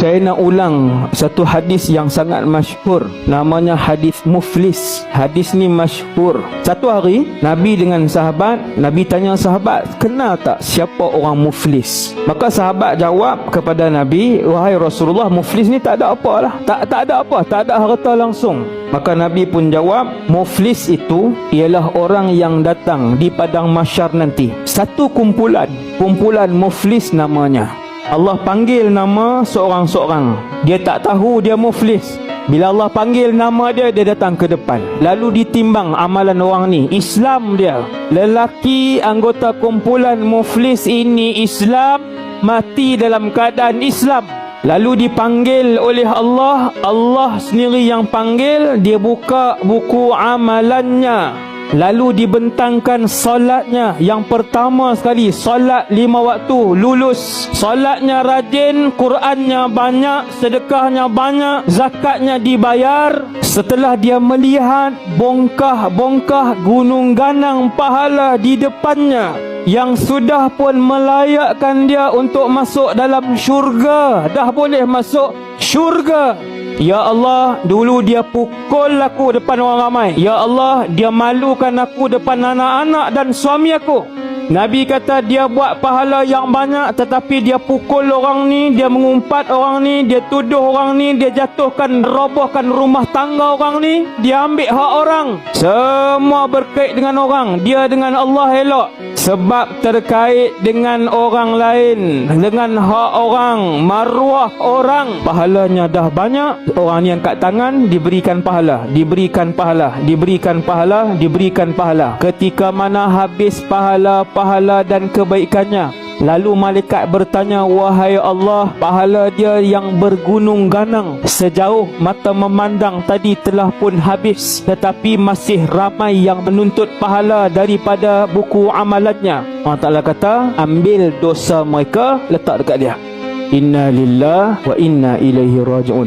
Saya nak ulang satu hadis yang sangat masyhur, namanya hadis muflis. Hadis ni masyhur. Satu hari Nabi dengan sahabat, Nabi tanya sahabat, kenal tak siapa orang muflis? Maka sahabat jawab kepada Nabi, wahai Rasulullah, muflis ni tak ada apa lah, tak ada apa, tak ada harta langsung. Maka Nabi pun jawab, muflis itu ialah orang yang datang di padang mahsyar nanti. Satu kumpulan muflis namanya. Allah panggil nama seorang-seorang, dia tak tahu dia muflis. Bila Allah panggil nama dia, dia datang ke depan. Lalu ditimbang amalan orang ni, Islam dia. Lelaki anggota kumpulan muflis ini Islam, mati dalam keadaan Islam. Lalu dipanggil oleh Allah, Allah sendiri yang panggil, dia buka buku amalannya. Lalu dibentangkan solatnya. Yang pertama sekali, solat 5 waktu, lulus. Solatnya rajin, Qurannya banyak, sedekahnya banyak, zakatnya dibayar. Setelah dia melihat bongkah-bongkah gunung ganang pahala di depannya, yang sudah pun melayakkan dia untuk masuk dalam syurga, dah boleh masuk syurga. Ya Allah, dulu dia pukul aku depan orang ramai. Ya Allah, dia malukan aku depan anak-anak dan suami aku. Nabi kata dia buat pahala yang banyak, tetapi dia pukul orang ni, dia mengumpat orang ni, dia tuduh orang ni, dia jatuhkan, robohkan rumah tangga orang ni, dia ambil hak orang. Semua berkait dengan orang, dia dengan Allah elok. Sebab terkait dengan orang lain, dengan hak orang, maruah orang, pahalanya dah banyak. Orang ni angkat tangan, diberikan pahala, diberikan pahala, diberikan pahala, diberikan pahala. Ketika mana habis pahala dan kebaikannya, lalu malaikat bertanya, wahai Allah, pahala dia yang bergunung ganang sejauh mata memandang tadi telah pun habis, tetapi masih ramai yang menuntut pahala daripada buku amalannya. Allah Ta'ala kata, ambil dosa mereka, letak dekat dia. Inna lillahi wa inna ilaihi raji'un.